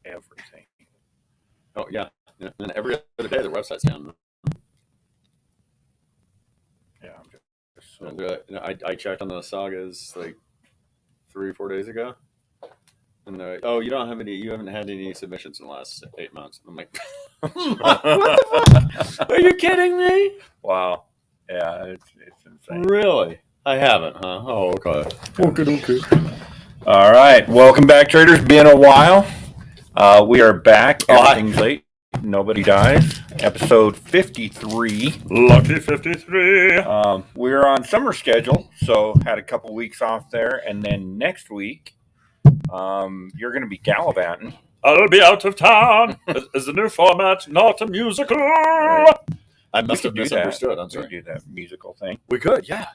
everything. Oh yeah, and every other day their website's down. Yeah, I'm just so... I checked on the sagas like 3 or 4 days ago, and they're like, "Oh, you haven't had any submissions in the last 8 months." I'm like, "What the fuck? Are you kidding me?" Wow. Yeah, it's insane. Really? I haven't, huh? Oh, okay. Okay. All right, welcome back, traders. Been a while. We are back. Everything's late. Nobody dies. Episode 53. Lucky 53. We're on summer schedule, so had a couple weeks off there, and then next week, you're going to be gallivanting. I'll be out of town. It's a new format, not a musical. Right. I must have misunderstood. I'm sorry. We could do that musical thing. We could, yeah.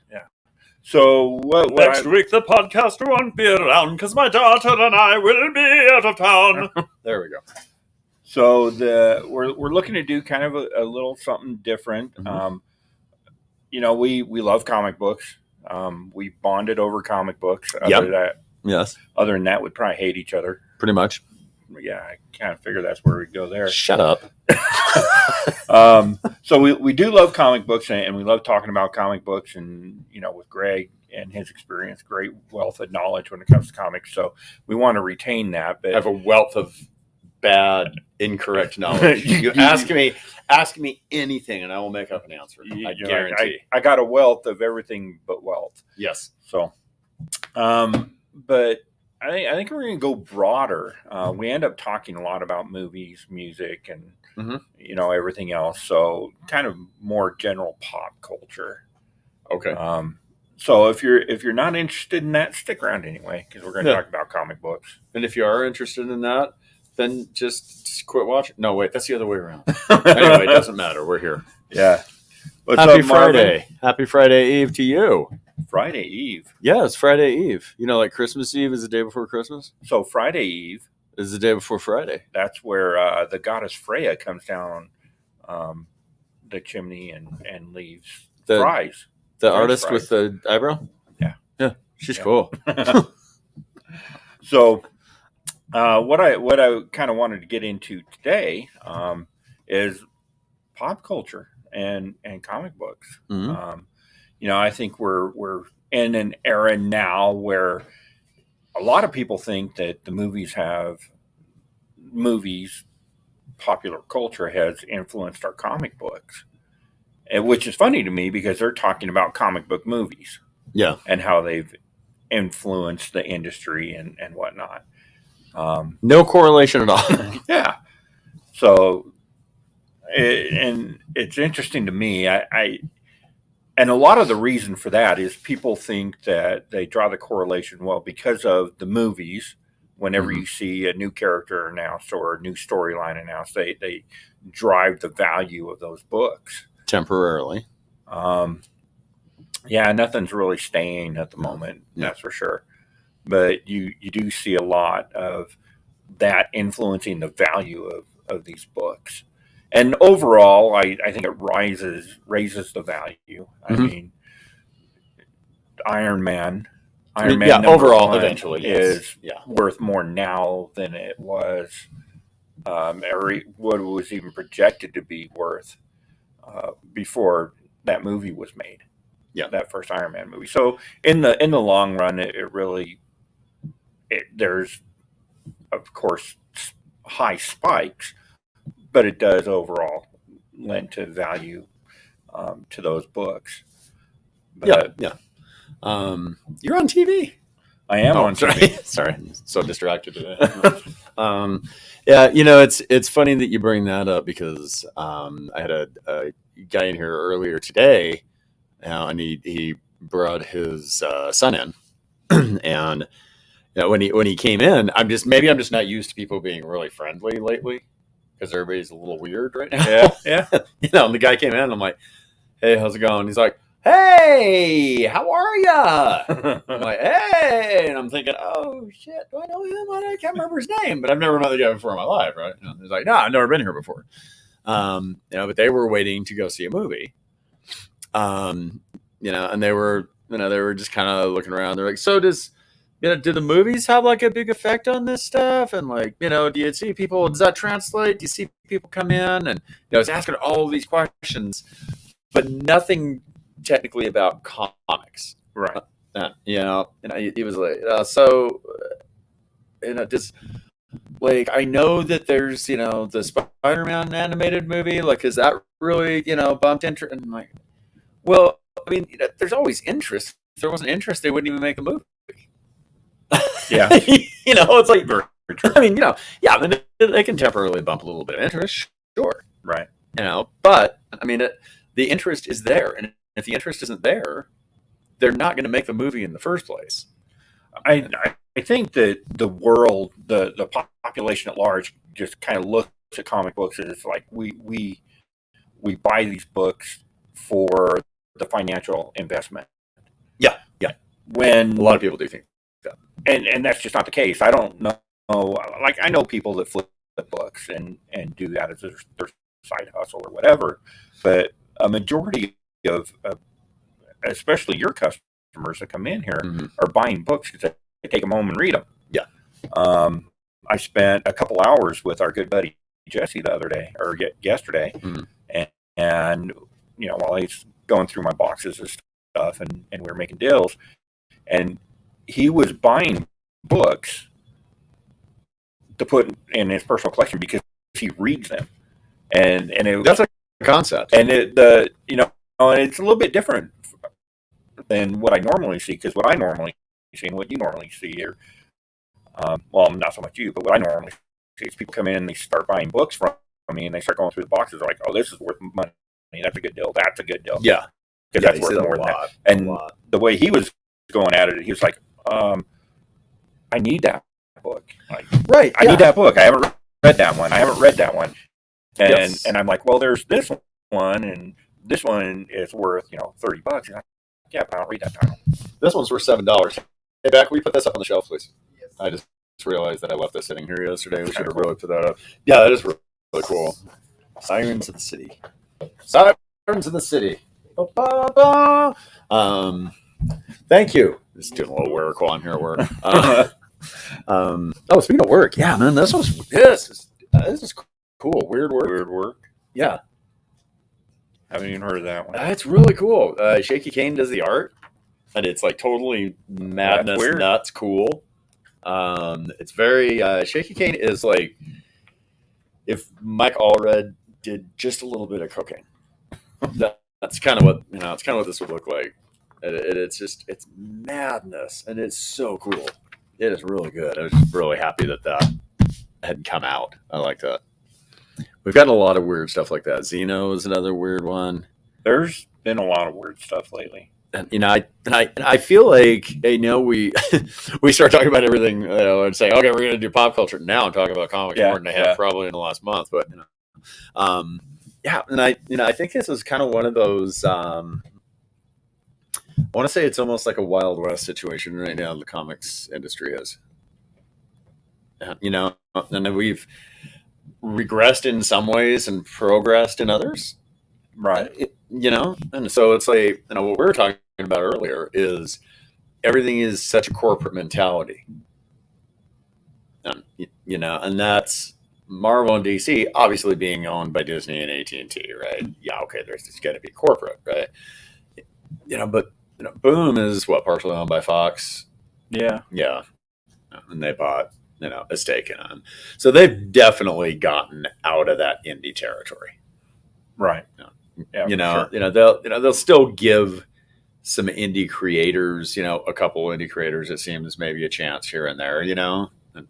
So next week the podcast won't be around because my daughter and I will be out of town. There we go. So we're looking to do kind of a little something different. Mm-hmm. We love comic books. We bonded over comic books. Yes. Other than that, we'd probably hate each other. Pretty much. Yeah, I kind of figure that's where we go there. Shut up. So we do love comic books, and we love talking about comic books, and with Greg and his experience, great wealth of knowledge when it comes to comics. So we want to retain that. But I have a wealth of bad, incorrect knowledge. You ask me anything, and I will make up an answer. I guarantee. I got a wealth of everything but wealth. Yes. So, but I think we're going to go broader. We end up talking a lot about movies, music, and everything else. So kind of more general pop culture. Okay. So if you're not interested in that, stick around anyway, because we're going to talk about comic books. And if you are interested in that, then just quit watching. No, wait, that's the other way around. Anyway, it doesn't matter. We're here. Yeah. Happy Friday. Happy Friday Eve to you. Friday Eve. Yeah, it's Friday Eve. Like Christmas Eve is the day before Christmas? So Friday Eve is the day before Friday. That's where the goddess Freya comes down the chimney and leaves fries. The artist fries. With the eyebrow? Yeah. Yeah, she's cool. So what I kind of wanted to get into today is pop culture and comic books. Mm-hmm. I think we're in an era now where a lot of people think that the popular culture has influenced our comic books, which is funny to me because they're talking about comic book movies. Yeah. And how they've influenced the industry and whatnot. No correlation at all. Yeah. So, and it's interesting to me. And a lot of the reason for that is people think that they draw the correlation, because of the movies, whenever you see a new character announced or a new storyline announced, they drive the value of those books. Temporarily. Yeah, nothing's really staying at the moment, that's for sure. But you do see a lot of that influencing the value of these books. And overall, I think it raises the value. I mean, Iron Man overall eventually is worth more now than it was, what it was even projected to be worth before that movie was made. Yeah, that first Iron Man movie. So in the long run, there's of course high spikes, but it does overall lend to value to those books. But, yeah. You're on TV. I am on TV. Sorry, I'm so distracted today. It's funny that you bring that up because I had a guy in here earlier today, and he brought his son in, and when he came in, I'm just not used to people being really friendly lately because everybody's a little weird right now. Yeah. And the guy came in, and I'm like, "Hey, how's it going?" He's like, "Hey, how are ya?" I'm like, "Hey," and I'm thinking, "Oh shit, do I know him? I can't remember his name, but I've never met the guy before in my life, right?" He's like, "No, I've never been here before." But they were waiting to go see a movie. And they were just kind of looking around. They're like, "So does do the movies have like a big effect on this stuff? And like, do you see people? Does that translate? Do you see people come in and it's asking all of these questions, but nothing technically about comics, Right. he was like, just like I know that there's the Spider-Man animated movie. Like, is that really bumped interest? And I'm like, well, I mean, there's always interest. If there wasn't interest, they wouldn't even make a movie. Yeah. It's like, Very true. I mean, yeah, I mean, they can temporarily bump a little bit of interest, sure. Right. But I mean, the interest is there, and if the interest isn't there, they're not going to make the movie in the first place. I think that the world, the population at large, just kind of looks at comic books as it's like we buy these books for the financial investment. Yeah, yeah. When A lot of people do think that, and that's just not the case. I don't know. Like I know people that flip books and do that as their side hustle or whatever, but a majority of especially your customers that come in here mm-hmm. are buying books because they take them home and read them. Yeah. I spent a couple hours with our good buddy Jesse the other day or yesterday, mm-hmm. and while he's going through my boxes and stuff, and we were making deals, and he was buying books to put in his personal collection because he reads them, and that's a concept, and it's a little bit different than what I normally see, because what I normally see and what you normally see are, well, not so much you, but what I normally see is people come in and they start buying books from me, and they start going through the boxes. They're like, oh, this is worth money. That's a good deal. That's a good deal. Yeah. Because that's worth more than that. And the way he was going at it, he was like, I need that book. Like, right. I need that book. I haven't read that one. And I'm like, well, there's this one, and this one is worth, $30. And like, yeah, but I don't read that title. This one's worth $7. Hey, Beck, will you put this up on the shelf, please? Yes. I just realized that I left this sitting here yesterday. We should have really put that up. Yeah, that is really cool. Sirens of the City. Sirens of the City. Ba-ba-ba. Thank you. Just doing a little work while I'm here at work. Speaking of work, yeah, man, this is cool. Weird work. Yeah. Haven't even heard of that one. It's really cool. Shaky Kane does the art, and it's like totally madness, nuts, cool. It's very Shaky Kane is like if Mike Allred did just a little bit of cocaine. That's kind of what it's kind of what this would look like. It's madness, and it's so cool. It is really good. I was just really happy that had come out. I like that. We've gotten a lot of weird stuff like that. Xeno is another weird one. There's been a lot of weird stuff lately. And I feel like we we start talking about everything and saying, okay, we're going to do pop culture. Now I'm talking about comics more than I have probably in the last month. But and I think this is kind of one of those. I want to say it's almost like a Wild West situation right now. The comics industry is, and we've regressed in some ways and progressed in others, right? And so it's like what we were talking about earlier is everything is such a corporate mentality, and that's Marvel and DC obviously being owned by Disney and AT&T, right? Yeah, okay, there's just got to be corporate, right? But Boom is partially owned by Fox. Yeah, and they bought a stake in them, so they've definitely gotten out of that indie territory, right? Sure. They'll still give some indie creators, a couple indie creators, it seems maybe a chance here and there,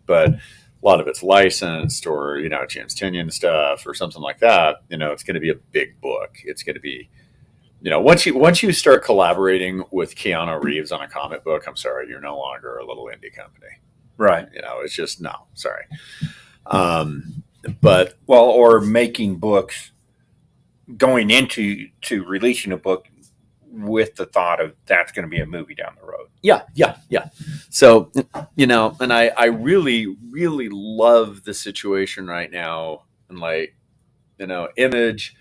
but a lot of it's licensed or James Tynion stuff or something like that. It's going to be a big book. It's going to be once you start collaborating with Keanu Reeves on a comic book, I'm sorry, you're no longer a little indie company. Right. It's just, no, sorry. Or making books, going into releasing a book with the thought of that's going to be a movie down the road. Yeah. So, and I really, really love the situation right now. And Image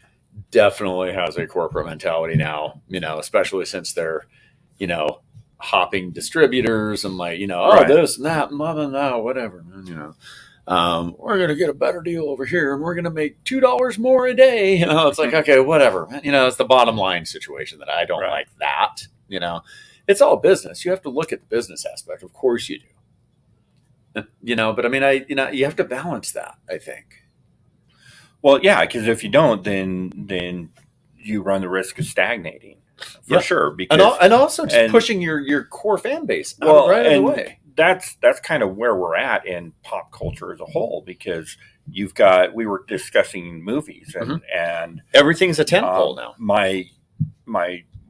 definitely has a corporate mentality now, especially since they're, hopping distributors and like, Right. this and that, and blah, blah, blah, whatever, we're going to get a better deal over here and we're going to make $2 more a day. It's like, okay, whatever. It's the bottom line situation that I don't Right. like that, it's all business. You have to look at the business aspect. Of course you do. But I mean, you have to balance that, I think. Well, yeah, because if you don't, then you run the risk of stagnating for Yeah. sure. Because And also just pushing your core fan base out of the way. That's kind of where we're at in pop culture as a whole, because we were discussing movies and everything's a tentpole now. My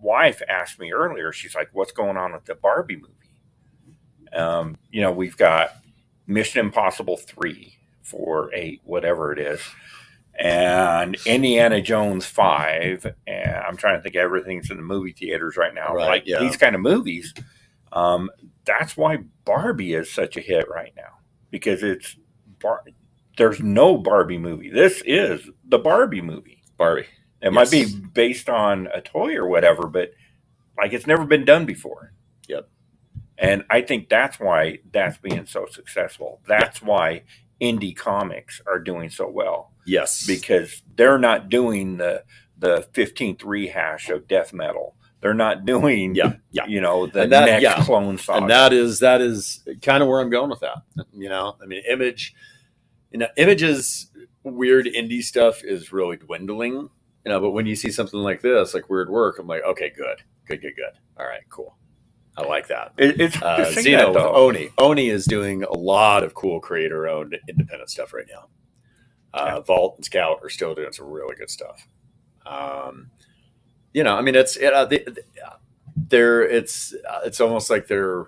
wife asked me earlier, she's like, what's going on with the Barbie movie? We've got Mission Impossible 3, 4, 8, whatever it is, and Indiana Jones 5, and I'm trying to think of everything's in the movie theaters right now. Right, yeah. These kind of movies, that's why Barbie is such a hit right now, because there's no Barbie movie. This is the Barbie movie. Barbie. It might be based on a toy or whatever, but it's never been done before. Yep. And I think that's why that's being so successful. That's why indie comics are doing so well. Yes. Because they're not doing the 15th rehash of death metal. They're not doing, the next Clone Saga. And that is kind of where I'm going with that. I mean, Image's weird indie stuff is really dwindling. But when you see something like this, like Weird Work, I'm like, okay, good. All right, cool. I like that. It's Xeno, Oni is doing a lot of cool creator-owned independent stuff right now. Vault and Scout are still doing some really good stuff. I mean, it's almost like they're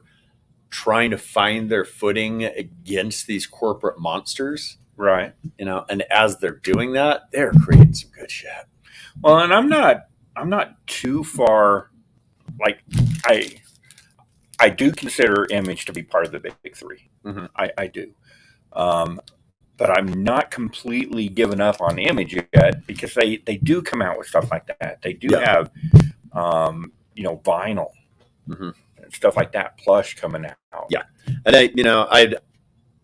trying to find their footing against these corporate monsters, right? And as they're doing that, they're creating some good shit. Well, and I'm not too far. Like I do consider Image to be part of the big three. Mm-hmm. I do. But I'm not completely given up on Image yet, because they do come out with stuff like that. They do have, vinyl and stuff like that, plush coming out. Yeah, and I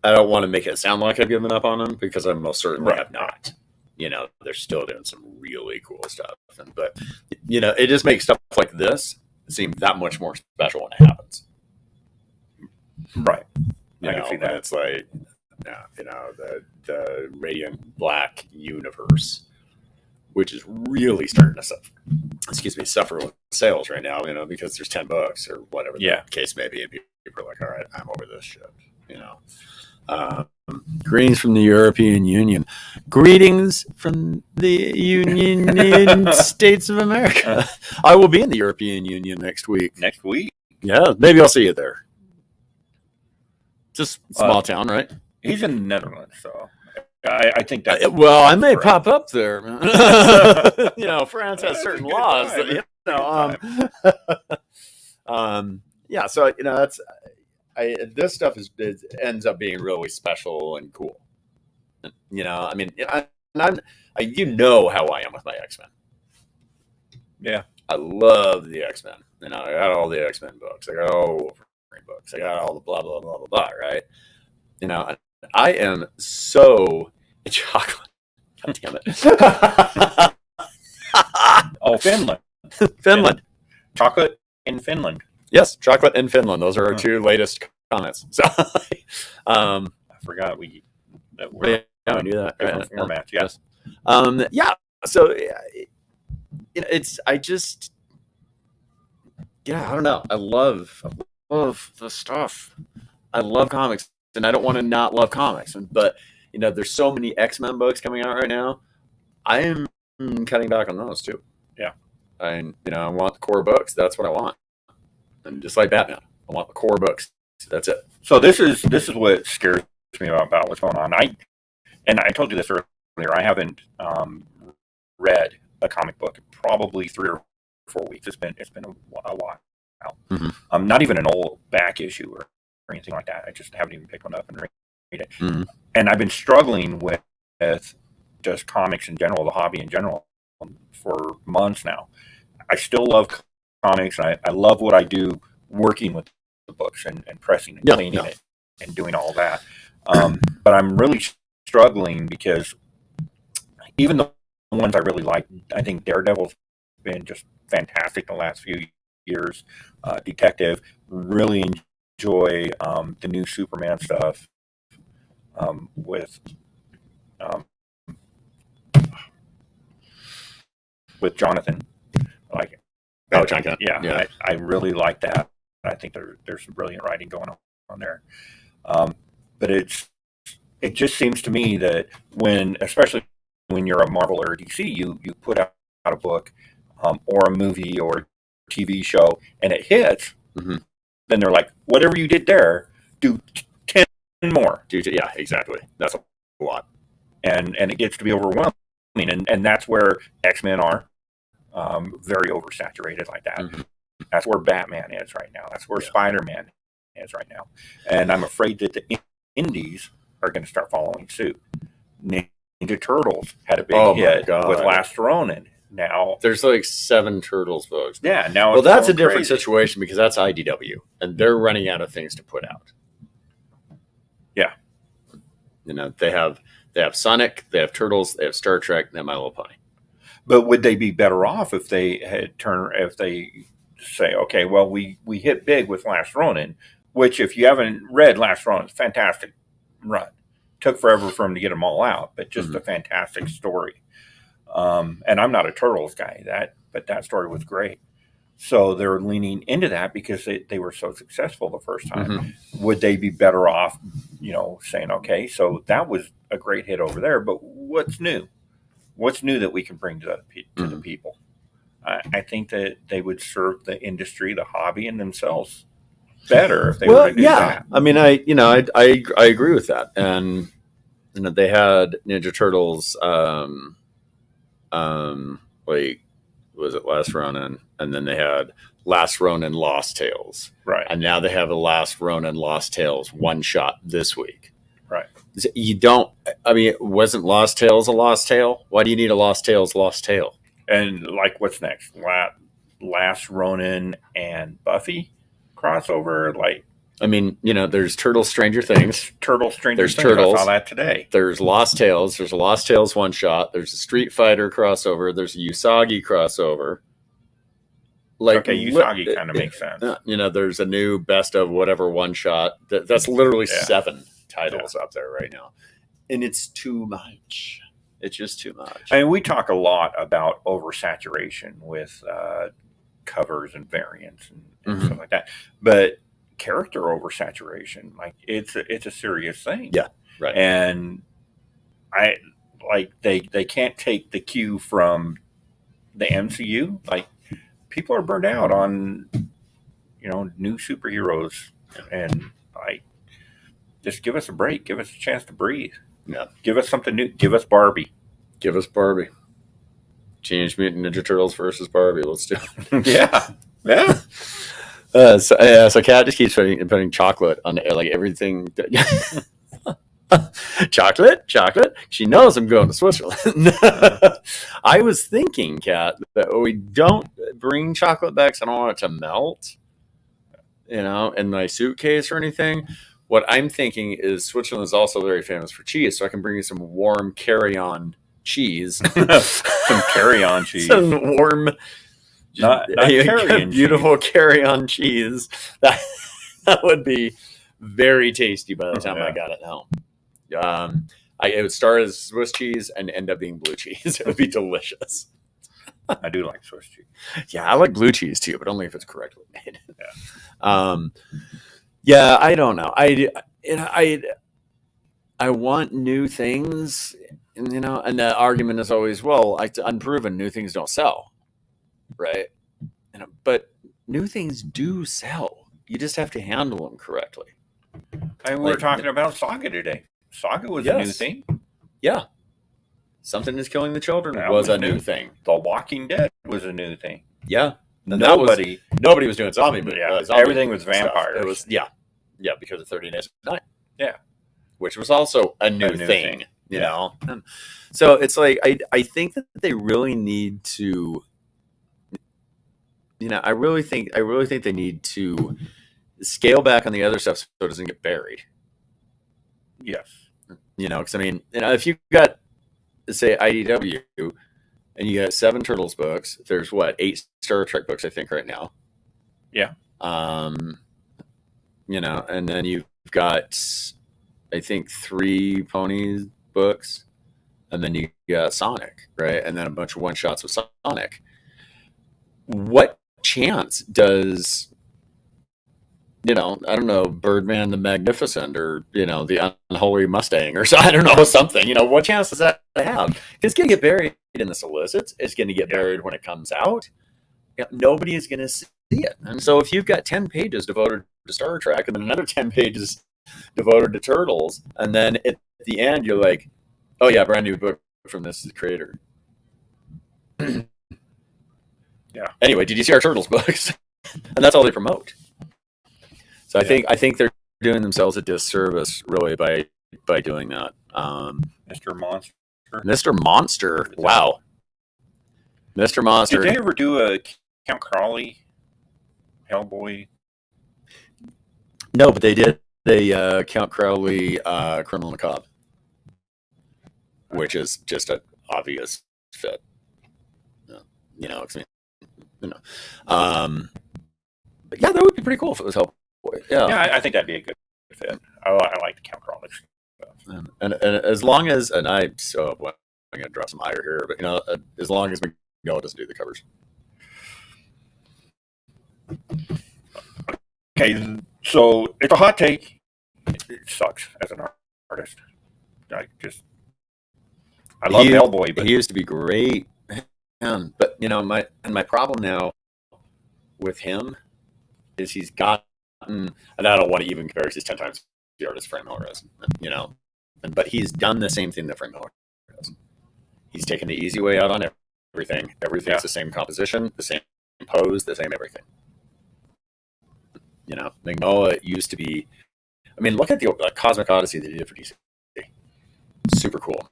don't want to make it sound like I've given up on them, because I most certainly have not. They're still doing some really cool stuff, but it just makes stuff like this seem that much more special when it happens. Right. I can see that. It's like, the Radiant Black universe, which is really starting to suffer with sales right now, because there's 10 books or whatever the case may be, and people are like, all right, I'm over this shit, Greetings from the European Union. Greetings from the United States of America. I will be in the European Union next week. Next week? Yeah, maybe I'll see you there. Just small town, right? He's in the Netherlands, so I think that. I may pop up there. France has certain laws. Yeah, so that's. This stuff ends up being really special and cool. I mean, I'm how I am with my X-Men. Yeah, I love the X-Men. I got all the X-Men books. I got all the Wolverine books. I got all the blah blah blah blah blah. Right? I am so chocolate. God damn it! Oh, Finland. Finland. Chocolate in Finland. Yes, chocolate in Finland. Those are our two latest comments. So, I forgot we knew that. Different formats. Yes. Yeah. So, I don't know. I love the stuff. I love comics, and I don't want to not love comics. But there's so many X-Men books coming out right now. I am cutting back on those too. Yeah. I want the core books. That's what I want. And just like Batman, I want the core books. That's it. So this is what scares me about what's going on. I told you this earlier. I haven't read a comic book in probably 3 or 4 weeks. It's been a while. Mm-hmm. Not even an old back issue or anything like that. I just haven't even picked one up and read it. Mm-hmm. And I've been struggling with just comics in general, the hobby in general, for months now. I still love comics. I love what I do working with the books and pressing and Yeah, cleaning yeah. it and doing all that. But I'm really struggling because even the ones I really like, I think Daredevil's been just fantastic the last few years. Detective, really enjoy the new Superman stuff with um, with Jonathan. Like, Oh, John Kent. yeah, Yeah. I really like that. I think there's some brilliant writing going on there. Um, but it just seems to me that especially when you're a Marvel or a DC, you put out a book or a movie or TV show and it hits, Mm-hmm. then they're like, whatever you did there, do 10 more. Yeah, exactly. That's a lot. And it gets to be overwhelming. And that's where X-Men are very oversaturated like that. Mm-hmm. That's where Batman is right now. That's where Yeah. Spider-Man is right now. And I'm afraid that the indies are going to start following suit. Ninja Turtles had a big hit with Last Ronin. Now there's like 7 Turtles books. Yeah, now well, that's a going different crazy. situation because that's IDW, and they're running out of things to put out. Yeah. You know, they have Sonic, they have Turtles, they have Star Trek, and they have My Little Pony. But would they be better off if they say, okay, well, we hit big with Last Ronin, which if you haven't read Last Ronin, it's a fantastic run. Took forever for him to get them all out, but just a fantastic story. And I'm not a Turtles guy, but that story was great. So they're leaning into that because they were so successful the first time. Mm-hmm. Would they be better off, saying, okay, so that was a great hit over there, but what's new? What's new that we can bring to the people? I think that they would serve the industry, the hobby, and themselves better if they were to do that. I mean, I agree with that. And they had Ninja Turtles, like, was it Last Ronin? And then they had Last Ronin Lost Tales. Right. And now they have a Last Ronin Lost Tales one shot this week. Right. You don't, I mean, wasn't Lost Tales a Lost Tale? Why do you need a Lost Tales Lost Tale? And like, what's next? Last Ronin and Buffy crossover? Like, I mean, there's Turtles Stranger Things. There's Turtles. I saw that today. There's Lost Tales. There's a Lost Tales one shot. There's a Street Fighter crossover. There's a Usagi crossover. Like, okay, Usagi kind of makes sense. There's a new best of whatever one shot. That's literally 7 titles up there right now. And it's too much. It's just too much. I mean, we talk a lot about oversaturation with covers and variants and stuff like that. But character oversaturation, like, it's a serious thing. Yeah, right. And they can't take the cue from the MCU. Like, people are burned out on new superheroes, and just give us a break, give us a chance to breathe. Yeah, give us something new. Give us Barbie. Teenage Mutant Ninja Turtles versus Barbie. Let's do it. Yeah. So Kat just keeps putting chocolate on like everything. chocolate. She knows I'm going to Switzerland. I was thinking, Kat, that we don't bring chocolate back, so I don't want it to melt, in my suitcase or anything. What I'm thinking is Switzerland is also very famous for cheese, so I can bring you some warm carry-on cheese. Some carry-on cheese. Some warm, not carry-on beautiful carry-on cheese. That would be very tasty by the time I got it home. It would start as Swiss cheese and end up being blue cheese. It would be delicious. I do like Swiss cheese. Yeah, I like blue cheese too, but only if it's correctly made. Yeah. I don't know. I want new things, and the argument is always, well, unproven new things don't sell, right? But new things do sell. You just have to handle them correctly. We were talking about Saga today. Saga was a new thing. Yeah. Something is killing the children was a new thing. The Walking Dead was a new thing. Yeah. Nobody was doing zombie, but everything was vampires. It was because of 30 Days of Night. Yeah. Which was also a new thing. You know? So it's like I think that they really need to I really think they need to scale back on the other stuff so it doesn't get buried. Yes. Because I mean, if you got, say, IDW, and you got 7 Turtles books, there's what, 8 Star Trek books, I think, right now. Yeah. Um, and then you've got, I think, 3 Ponies books, and then you got Sonic, right, and then a bunch of one shots with Sonic. What chance does I don't know, Birdman the Magnificent, or the Unholy Mustang, or so, I don't know, something. What chance does that have? It's going to get buried in the solicits. It's going to get buried when it comes out. Nobody is going to see it. And so if you've got 10 pages devoted to Star Trek, and then another 10 pages devoted to Turtles, and then at the end you're like, oh yeah, brand new book from this creator. Yeah. Anyway, did you see our Turtles books? And that's all they promote. So I think they're doing themselves a disservice, really, by doing that. Mr. Monster. Mr. Monster, wow. Mr. Monster. Did they ever do a Count Crowley, Hellboy? No, but they did a Count Crowley, Criminal Macabre, which is just an obvious fit. But yeah, that would be pretty cool if it was Hellboy. Yeah, I think that'd be a good fit. I like the Count Crowley stuff. And as long as, and I'm going to drop some ire here, but as long as Miguel doesn't do the covers. Okay, so it's a hot take. It sucks as an artist. I love Hellboy, but he used to be great, but my problem now with him is he's gotten, and I don't want to even compare, he's 10 times the artist Frank Miller is, but he's done the same thing that Frank Miller does. He's taken the easy way out on everything. Everything's the same composition, the same pose, the same everything. Mignola used to be, look at the Cosmic Odyssey that he did for DC. Super cool.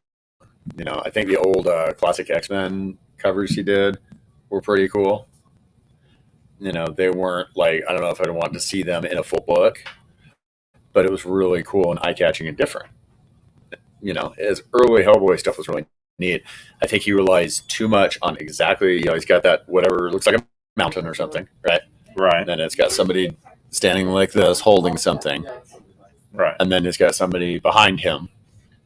I think the old classic X-Men covers he did were pretty cool. They weren't like, I don't know if I'd want to see them in a full book, but it was really cool and eye-catching and different. His early Hellboy stuff was really neat. I think he relies too much on exactly, he's got that whatever looks like a mountain or something, right? Right. And then it's got somebody standing like this holding something. Right. And then it's got somebody behind him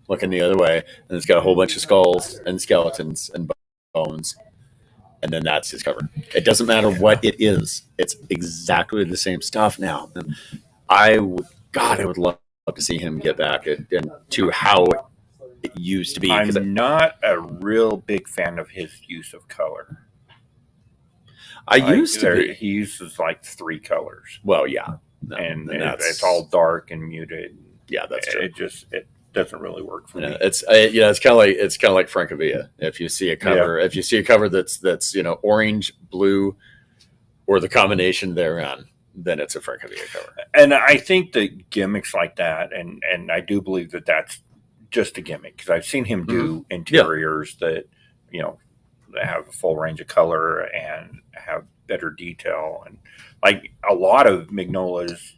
looking the other way, and it's got a whole bunch of skulls and skeletons and bones. And then that's his cover. It doesn't matter what it is. It's exactly the same stuff now. And I would love to see him get back to how it used to be. I'm not a real big fan of his use of color. He uses like 3 colors. Well, yeah. And it's all dark and muted. Yeah, that's true. It doesn't really work for me. It's kind of like Francavilla. If you see a cover, that's orange, blue, or the combination therein, then it's a Francavilla cover. And I think that gimmicks like that, and I do believe that that's just a gimmick, because I've seen him do interiors that that have a full range of color and have better detail, and like a lot of Mignola's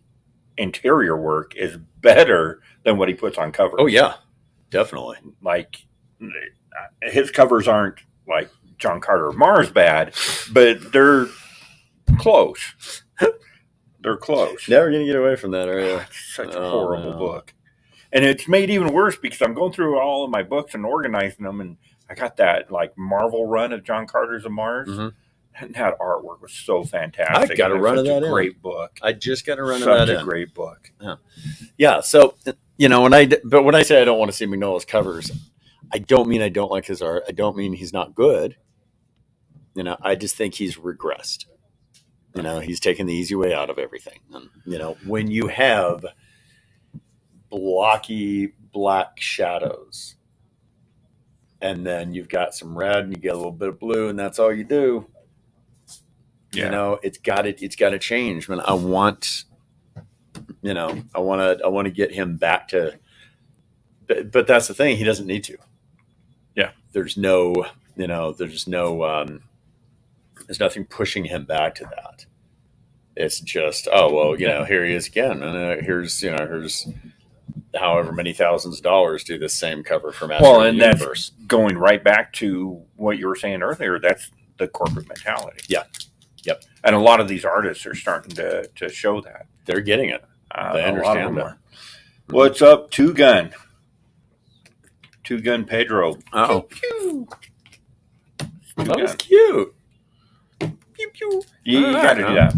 interior work is better than what he puts on covers. Oh yeah, definitely. Like his covers aren't like John Carter of Mars bad, but they're close. They're close. Never gonna get away from that, are you? It's such a horrible book. And it's made even worse because I'm going through all of my books and organizing them, and I got that like Marvel run of John Carter's of Mars. Mm-hmm. And that artwork was so fantastic. I got a run of that. Great book. I just got a run of that. Such a great book. Yeah. So when I say I don't want to see Mignola's covers, I don't mean I don't like his art. I don't mean he's not good. I just think he's regressed. He's taken the easy way out of everything. And, when you have blocky black shadows, and then you've got some red, and you get a little bit of blue, and that's all you do. Yeah. It's got to change. I want to get him back to, but that's the thing. He doesn't need to. Yeah. There's no There's nothing pushing him back to that. It's just, oh well, here he is again, and here's however many thousands of dollars to the same cover for Master Well, of the and that's Universe. going right back to what you were saying earlier. That's the corporate mentality. Yeah. Yep. And a lot of these artists are starting to show that. They're getting it. They A lot of understand them it. are. What's up, Two Gun Pedro? Oh, Pew, pew. that was cute. Pew, pew. You got to do that.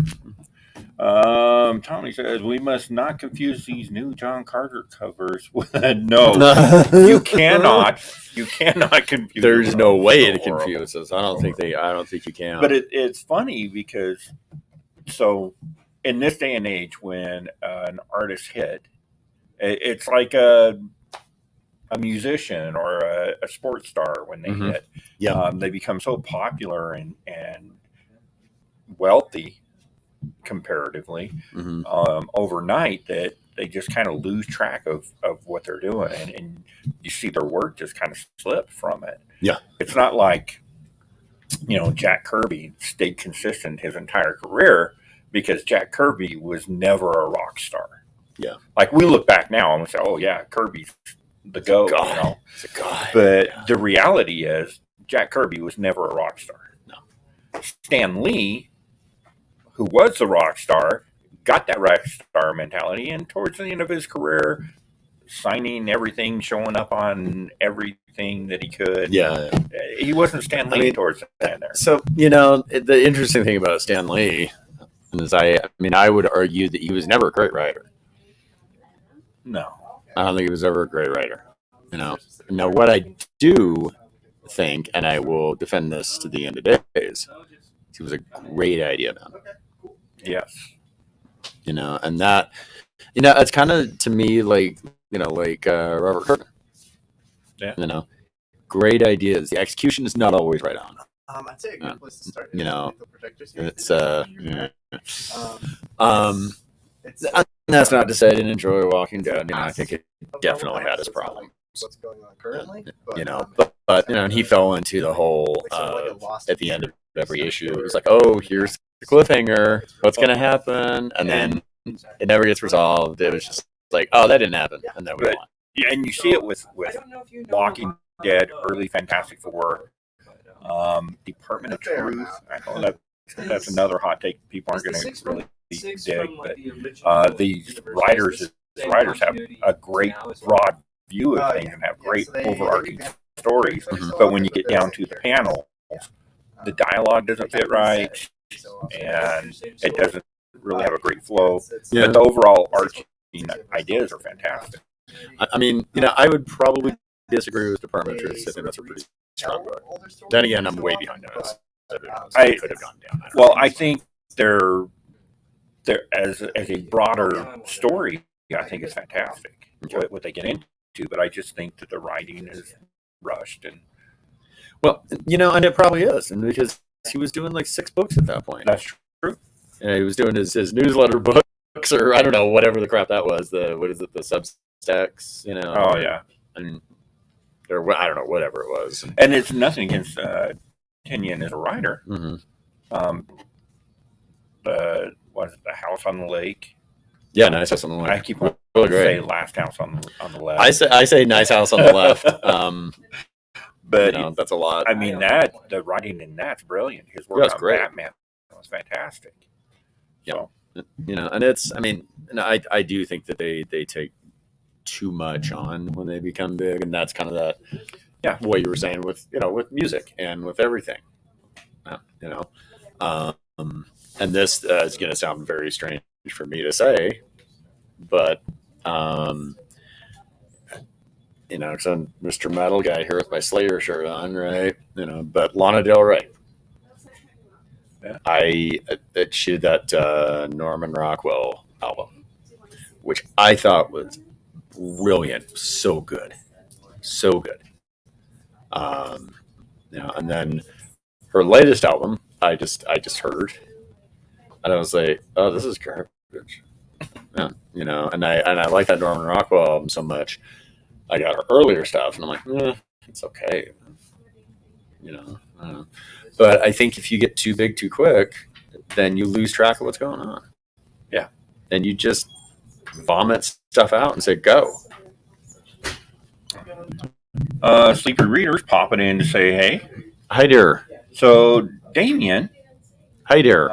Tommy says we must not confuse these new John Carter covers with no. You cannot. You cannot confuse. There's them. no way So to horrible. confuse us. I don't think you can. But it's funny because in this day and age, when an artist hit, it's like a musician or a sports star when they hit. Yeah. They become so popular and wealthy comparatively overnight that they just kind of lose track of what they're doing, and you see their work just kind of slip from it. Yeah. It's not like, Jack Kirby stayed consistent his entire career, because Jack Kirby was never a rock star. Yeah. Like, we look back now and we say, oh yeah, Kirby's the GOAT, He's a god. But the reality is Jack Kirby was never a rock star. No. Stan Lee, who was the rock star, got that rock star mentality, and towards the end of his career, signing everything, showing up on everything that he could. Yeah. He wasn't Stan Lee towards the end there. So, the interesting thing about Stan Lee is I would argue that he was never a great writer. No. I don't think he was ever a great writer. Now what I do think, and I will defend this to the end of days, he was a great idea man. Yes. And that, it's kind of to me like Robert Kirkman. Yeah. Great ideas. The execution is not always right on. I'd say a good place to start. It's that's not to say I didn't enjoy Walking Dead. I think it definitely had its problems. What's going on currently? But and he fell into the whole at the end of every issue. It was like, oh, here's the cliffhanger. What's going to happen? And then it never gets resolved. It was just like, oh, that didn't happen, and then we won. Yeah, and you see it with Walking Dead, early Fantastic Four, Department of Truth. I know that's another hot take people aren't going to really dig, but these writers have a great broad view of things and have great overarching stories. But when you get down to the panels, the dialogue doesn't fit right, and it doesn't really have a great flow. Yeah. But the overall arching ideas are fantastic. I would probably disagree with Department of Truth. I think that's a pretty strong book. Then again, I'm way behind on this. I could have gone down. I think they're as a broader story. I think it's fantastic what they get into, but I just think that the writing is rushed and. Well, and it probably is, and because he was doing like 6 books at that point. That's true. And he was doing his newsletter books, or I don't know, whatever the crap that was. The Substacks, Oh yeah. And or I don't know, whatever it was. And it's nothing against Tinian as a writer. Mm-hmm. But was it The House on the Lake? Yeah, Nice House on the Left. I keep on really say great. Last House on the Left. I say Nice House on the Left. But that's a lot. I mean, the writing in that's brilliant. His work on great. Batman was fantastic. Yeah. So. And it's, I do think that they take too much on when they become big, and that's kind of that. Yeah, what you were saying with with music and with everything. And this is going to sound very strange for me to say, but because I'm Mr. Metal guy here with my Slayer shirt on, right? But Lana Del Rey. Yeah. I achieved that Norman Rockwell album, which I thought was brilliant, so good. And then her latest album, I just heard, and I was like, oh, this is garbage. And I like that Norman Rockwell album so much. I got her earlier stuff, and I'm like, it's okay. You know, I don't know. But I think if you get too big too quick, then you lose track of what's going on. Yeah. And you just vomit stuff out and say, go. Sleepy Readers popping in to say, hey. Hi there. So, Damien, Hi there.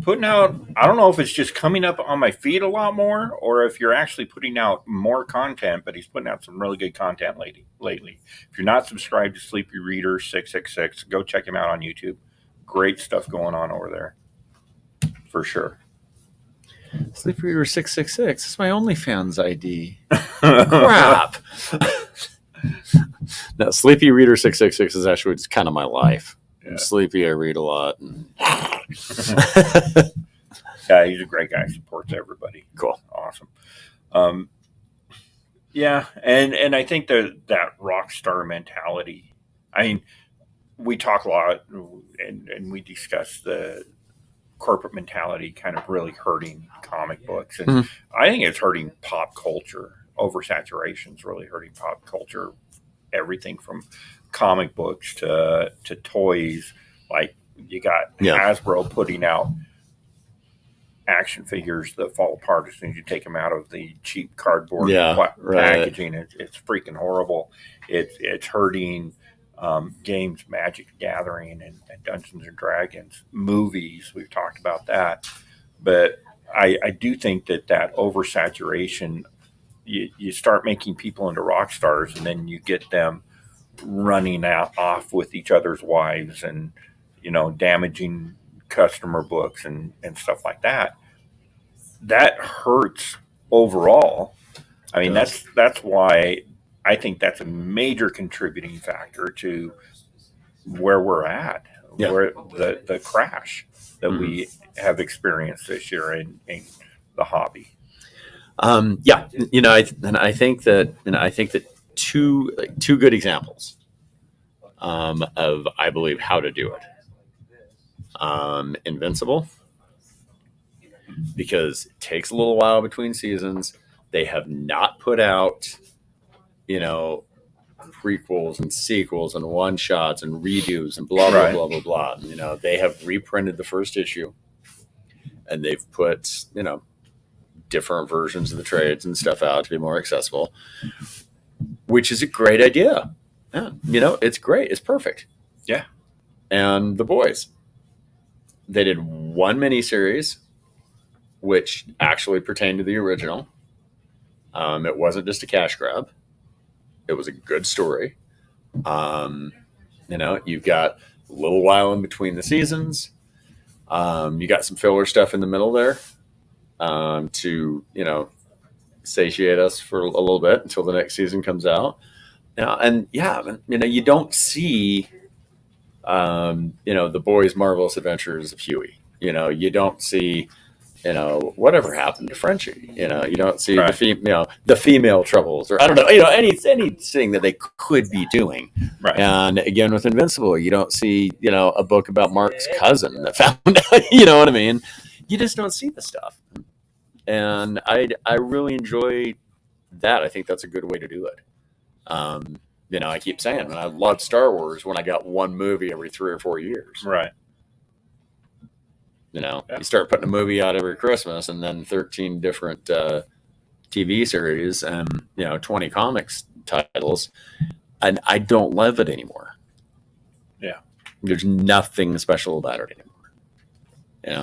putting out, I don't know if it's just coming up on my feed a lot more or if you're actually putting out more content, but he's putting out some really good content lately. If you're not subscribed to Sleepy Reader 666, go check him out on YouTube. Great stuff going on over there. For sure. Sleep Reader 666. It's my OnlyFans ID. Crap. No, Sleepy Reader 666 is actually just kind of my life. Yeah. I'm sleepy. I read a lot. And... Yeah, he's a great guy. Supports everybody. Cool. Awesome. Yeah, and I think that rock star mentality. I mean, we talk a lot and we discuss the corporate mentality kind of really hurting comic books, and I think it's hurting pop culture. Oversaturation is really hurting pop culture. Everything from comic books to toys. Like you got Hasbro putting out action figures that fall apart as soon as you take them out of the cheap cardboard packaging. It's freaking horrible. It's hurting games, Magic the Gathering and Dungeons and Dragons, movies. We've talked about that, but I do think that oversaturation. You start making people into rock stars, and then you get them running off with each other's wives, and damaging customer books and stuff like that. That hurts overall. I mean, that's why I think that's a major contributing factor to where we're at, where the crash that we have experienced this year in the hobby. I think that two good examples of, I believe, how to do it. Invincible, because it takes a little while between seasons. They have not put out, prequels and sequels and one shots and redos and blah blah blah blah blah. They have reprinted the first issue, and they've put different versions of the trades and stuff out to be more accessible, which is a great idea. Yeah, it's great. It's perfect. Yeah. And The Boys, they did one miniseries, which actually pertained to the original. It wasn't just a cash grab. It was a good story. You've got a little while in between the seasons. You got some filler stuff in the middle there to satiate us for a little bit until the next season comes out. You don't see The Boys' Marvelous Adventures of Huey. You don't see whatever happened to Frenchie. You don't see the female troubles, or I don't know, anything that they could be doing. Right. And again, with Invincible, you don't see a book about Mark's cousin that found out. You know what I mean? You just don't see the stuff. And I really enjoy that. I think that's a good way to do it. I keep saying, I loved Star Wars when I got one movie every 3 or 4 years. Right. You start putting a movie out every Christmas, and then 13 different TV series and 20 comics titles, and I don't love it anymore. Yeah. There's nothing special about it anymore.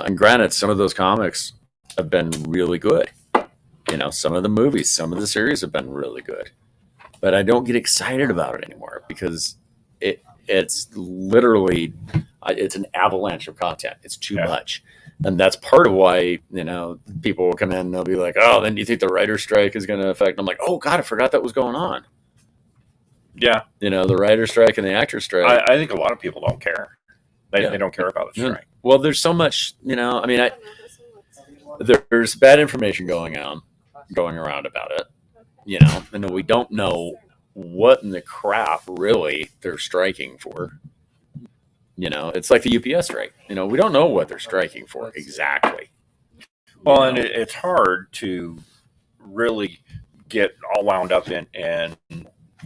And granted, some of those comics have been really good. Some of the movies, some of the series have been really good. But I don't get excited about it anymore because it's literally it's an avalanche of content. It's too much. And that's part of why, people will come in and they'll be like, oh, then do you think the writer's strike is going to affect? I'm like, oh, God, I forgot that was going on. Yeah. The writer's strike and the actor's strike. I think a lot of people don't care. They don't care about the strike. Well, there's so much, there's bad information going around about it, and we don't know what in the crap really they're striking for. It's like the UPS strike. We don't know what they're striking for exactly. Well, and it's hard to really get all wound up in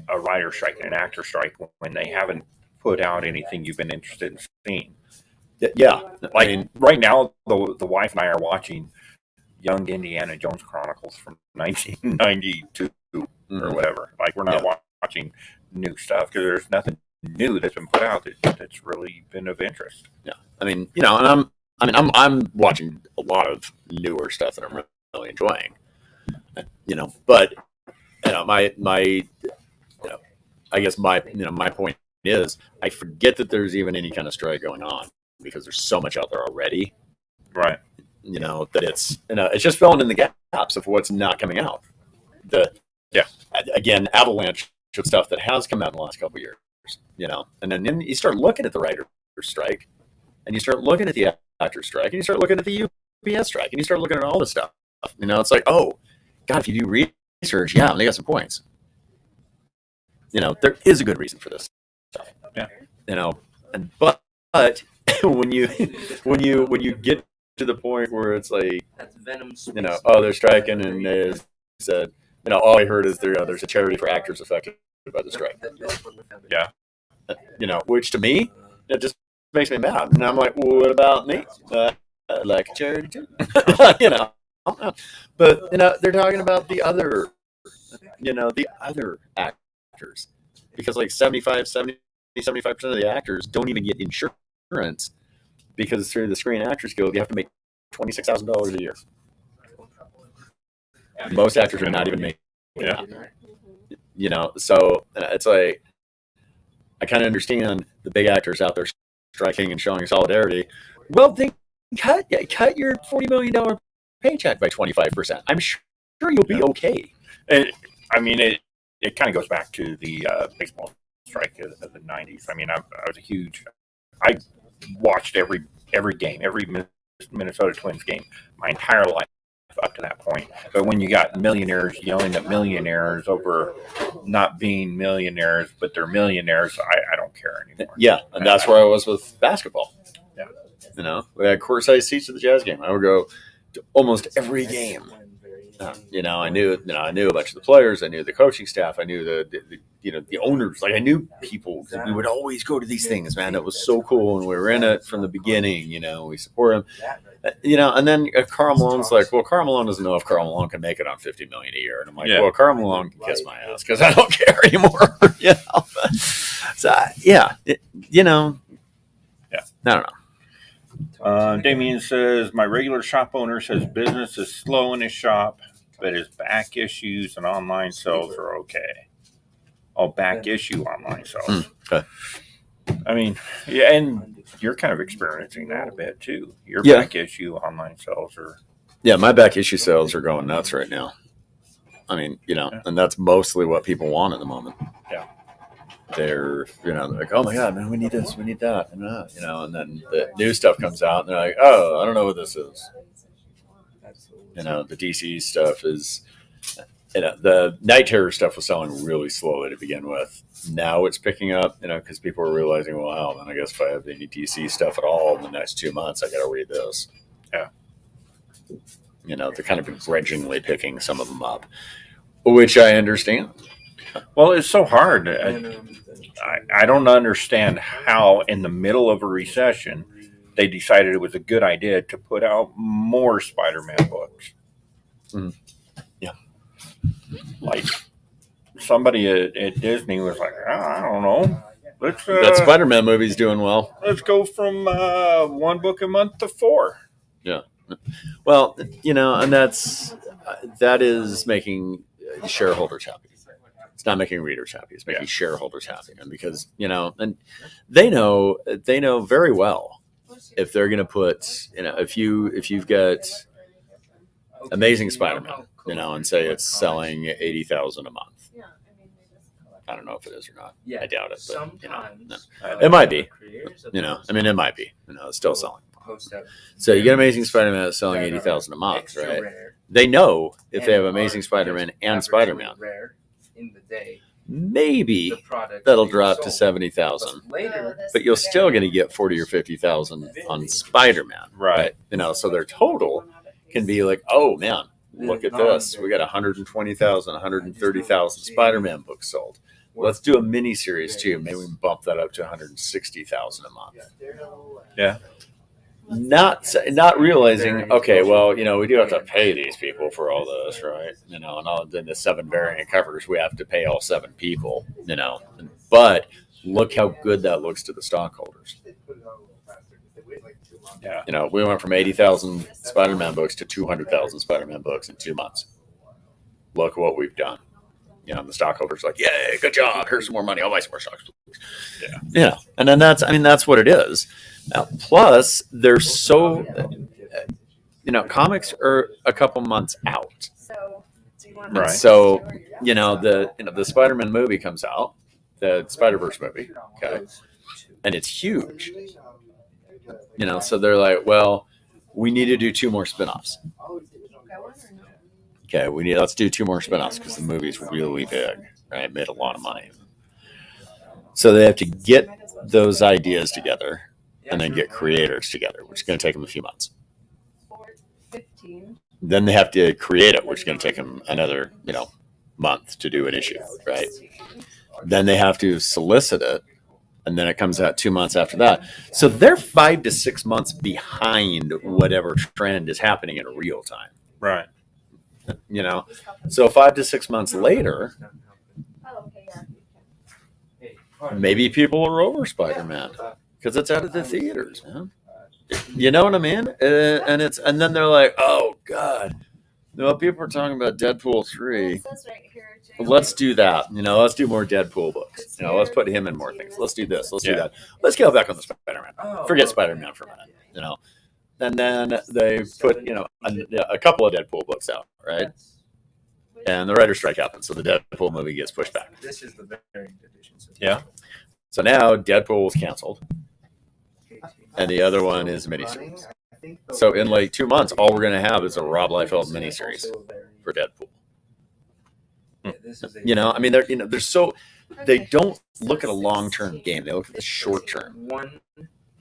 a writer strike and an actor strike when they haven't put out anything you've been interested in seeing. Yeah, Like, I mean, right now, the wife and I are watching Young Indiana Jones Chronicles from 1992 or whatever. Like, we're not watching new stuff because there's nothing new that's been put out that's really been of interest. Yeah, I mean, and I'm watching a lot of newer stuff that I'm really enjoying. But my I guess my point is I forget that there's even any kind of strike going on because there's so much out there already. Right. That it's just filling in the gaps of what's not coming out. Again, avalanche of stuff that has come out in the last couple of years. And then you start looking at the writer's strike, and you start looking at the actor strike, and you start looking at the UPS strike, and you start looking at all this stuff. It's like, oh God, if you do research, they got some points. There is a good reason for this stuff. Yeah. But when you get to the point where it's like, they're striking, and they said, all I heard is there's a charity for actors affected by the strike. Yeah. Which to me, it just makes me mad. And I'm like, well, what about me? I like a charity too. But they're talking about the other actors, because like 75% of the actors don't even get insurance because through the Screen Actors Guild you have to make $26,000 a year. Most actors are not even making that. So it's like, I kind of understand the big actors out there striking and showing solidarity. Well, then cut your $40 million paycheck by 25%. I'm sure you'll be okay. I mean, it kind of goes back to the baseball strike of the 90s. I mean, I watched every game, every Minnesota Twins game my entire life up to that point. But when you got millionaires yelling at millionaires over not being millionaires, but they're millionaires, I don't care anymore. Yeah, and that's where I was with basketball. Yeah. We had courtside seats to the Jazz game. I would go to almost every game. I knew a bunch of the players. I knew the coaching staff. I knew the owners. Like, I knew people. We would always go to these things, man. It was so cool, and we were in it from the beginning. We support them. And then Karl Malone's like, well, Karl Malone doesn't know if Karl Malone can make it on $50 million a year, and I'm like, well, Karl Malone can kiss my ass because I don't care anymore. So Yeah. I don't know. Damien says, my regular shop owner says business is slow in his shop, but his back issues and online sales are okay. Oh, back issue online sales. Okay. I mean, yeah, and you're kind of experiencing that a bit too. Your back issue online sales are. Yeah, my back issue sales are going nuts right now. I mean, and that's mostly what people want at the moment. Yeah. They're, like, oh my God, man, we need this, we need that, and then the new stuff comes out, and they're like, oh, I don't know what this is. The DC stuff is, the Night Terror stuff was selling really slowly to begin with. Now it's picking up, because people are realizing, well, wow, then I guess if I have any DC stuff at all in the next 2 months, I got to read this. Yeah. They're kind of begrudgingly picking some of them up, which I understand. Well, it's so hard. I don't understand how in the middle of a recession they decided it was a good idea to put out more Spider-Man books. Mm-hmm. Yeah. Like somebody at Disney was like, oh, I don't know. That Spider-Man movie's doing well. Let's go from 1 book a month to 4. Yeah. Well, and that is making shareholders happy. It's not making readers happy. It's making shareholders happy, and because and they know very well if they're going to put if you've got Amazing Spider-Man, and say it's selling 80,000 a month. I don't know if it is or not. I doubt it, but it might be. It might be. It's still selling. So you get Amazing Spider-Man that's selling 80,000 a month, right? They know if they have Amazing Spider-Man and Spider-Man, maybe that'll drop to 70,000, but you're still going to get 40 or 50,000 on Spider-Man, right? So their total can be like, oh man, look at this, we got 120,000, 130,000 Spider-Man books sold. let's do a mini series too. Maybe we can bump that up to 160,000 a month. Yeah. Not realizing, okay, well, we do have to pay these people for all this, right? And all then the 7 variant covers, we have to pay all 7 people, But look how good that looks to the stockholders. Yeah. We went from 80,000 Spider-Man books to 200,000 Spider-Man books in 2 months. Look what we've done. The stockholders are like, yay, good job. Here's some more money. I'll buy some more stocks. Yeah. And then that's what it is. Now, plus, they're so, comics are a couple months out. Right. So, the Spider-Man movie comes out, the Spider-Verse movie, okay, and it's huge. So they're like, well, we need to do 2 more spinoffs. Okay, let's do 2 more spinoffs because the movie's really big, right? Made a lot of money. So they have to get those ideas together and then get creators together, which is going to take them a few months. Then they have to create it, which is going to take them another, month to do an issue, right? Then they have to solicit it, and then it comes out 2 months after that. So they're 5 to 6 months behind whatever trend is happening in real time. Right. So 5 to 6 months later, maybe people are over Spider-Man because it's out of the theaters, man. You know what I mean? And then they're like, oh God, people are talking about Deadpool 3. Let's do that. Let's do more Deadpool books. Let's put him in more things. Let's do this. Let's do that. Let's scale back on the Spider-Man. Forget Spider-Man for a minute. And then they put a couple of Deadpool books out, right? And the writer's strike happens, so the Deadpool movie gets pushed back. This is the variant edition. Yeah. So now Deadpool was canceled, and the other one is miniseries. So in like 2 months, all we're going to have is a Rob Liefeld miniseries for Deadpool. They're so they don't look at a long-term game; they look at the short-term. 1,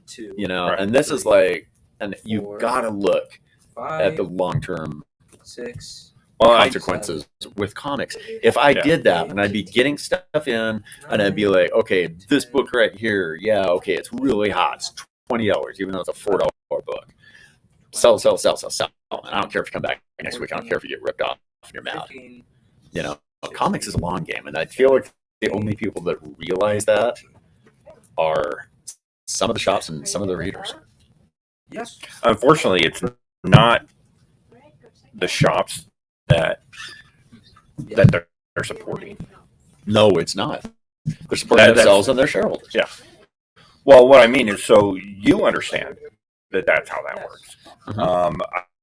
2, and this is like, and you've got to look at the long-term 6. consequences with comics. If I did that, and I'd be getting stuff in, and I'd be like, okay, this book right here, okay, it's really hot. It's $20, even though it's a $4 book. Sell. And I don't care if you come back next week. I don't care if you get ripped off and you're mad. Comics is a long game, and I feel like the only people that realize that are some of the shops and some of the readers. Yes. Unfortunately, it's not the shops that they're supporting. No, it's not. They're supporting themselves and their shareholders. Yeah. Well, what I mean is, so you understand that that's how that works. Mm-hmm.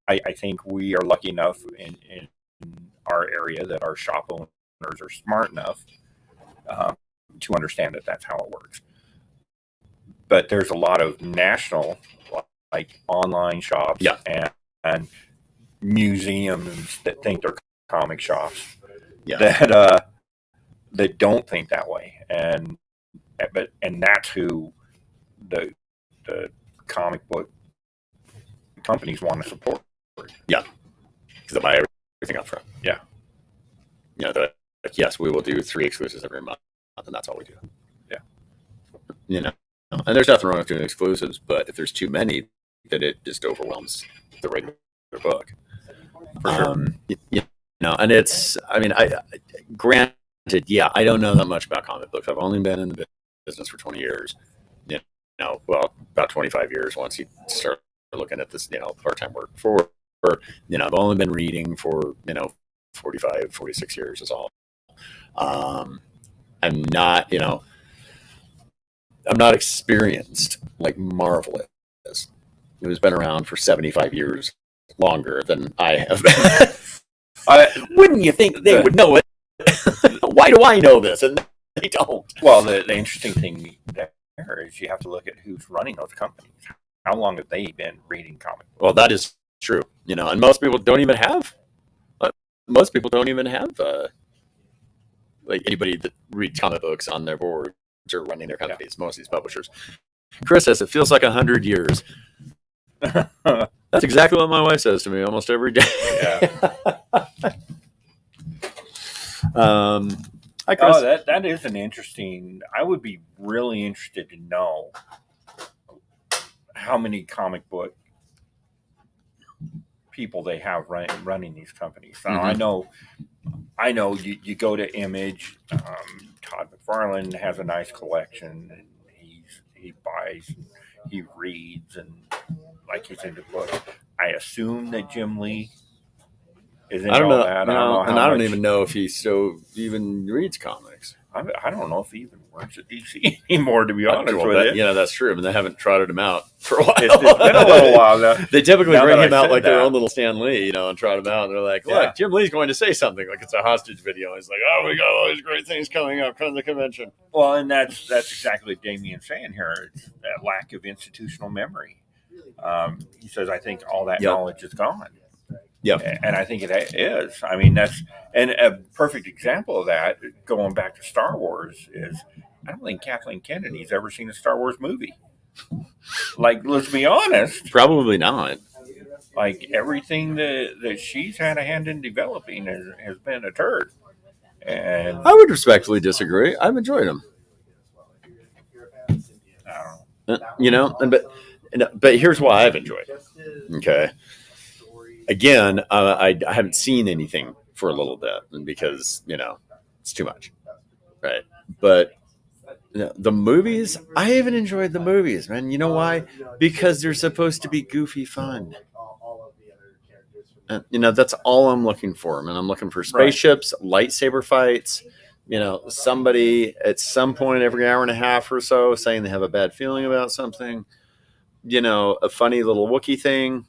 I think we are lucky enough in our area that our shop owners are smart enough to understand that that's how it works. But there's a lot of national, like online shops, and museums that think they're comic shops, that don't think that way, and that's who the comic book companies want to support. Yeah, because they buy everything up front. Yeah, yes, we will do 3 exclusives every month, and that's all we do. Yeah, and there's nothing wrong with doing exclusives, but if there's too many, then it just overwhelms the regular book. For sure. And it's, granted, I don't know that much about comic books. I've only been in the business for 20 years. About 25 years once you start looking at this, part-time work for, I've only been reading for, 45, 46 years is all. I'm not experienced like Marvel is. It has been around for 75 years longer than I have been. Wouldn't you think they would know it? Why do I know this? And they don't. Well, the interesting thing there is you have to look at who's running those companies. How long have they been reading comics? Well, that is true. And most people don't even have. Like anybody that reads comic books on their boards or running their companies. Most of these publishers. Chris says it feels like 100 years. That's exactly what my wife says to me almost every day. Yeah. Hi, Chris. Oh, that is an interesting. I would be really interested to know how many comic book people they have running these companies. Now, I know you go to Image. Todd McFarlane has a nice collection, and he buys, and he reads, and like he's into books. I assume that Jim Lee is into I don't all know. that. I don't No, know and how I don't much. even know if he still even reads comics. I don't know if he even works at DC anymore. To be honest Well, with you, that's true. I mean, they haven't trotted him out for a while. it's been a little while now. They typically Now bring that him I out said like their that. own little Stan Lee, and trot him out. And they're like, "Look, Yeah. Jim Lee's going to say something. Like it's a hostage video." He's like, "Oh, we got all these great things coming up from the convention." Well, and that's exactly what Damien's saying here. It's that lack of institutional memory. He says, I think all that Yep. knowledge is gone. Yep. And I think it is. I mean, and a perfect example of that, going back to Star Wars, is I don't think Kathleen Kennedy's ever seen a Star Wars movie. Like, let's be honest. Probably not. Like, everything that she's had a hand in developing has been a turd. And I would respectfully disagree. I've enjoyed them. I don't But here's why I've enjoyed it. Okay. Again, I haven't seen anything for a little bit, and because it's too much, right? But the movies, I even enjoyed the movies, man. You know why? Because they're supposed to be goofy fun. And, that's all I'm looking for, man. I'm looking for spaceships, lightsaber fights. Somebody at some point every hour and a half or so saying they have a bad feeling about something. A funny little Wookiee thing.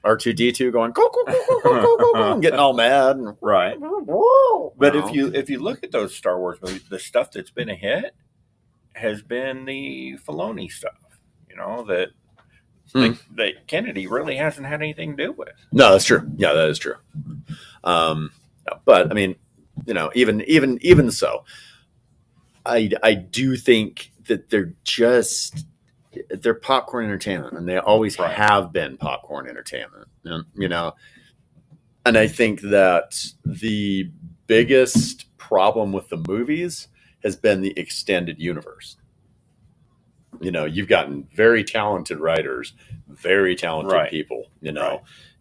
R2D2 going go go go go go go go go, and getting all mad. And, right. Whoa. But if you look at those Star Wars movies, the stuff that's been a hit has been the Filoni stuff. That Kennedy really hasn't had anything to do with. No, that's true. Yeah, that is true. But I mean, even so, I do think that they're popcorn entertainment, and they always have been popcorn entertainment. And I think that the biggest problem with the movies has been the extended universe. You've gotten very talented writers, very talented people,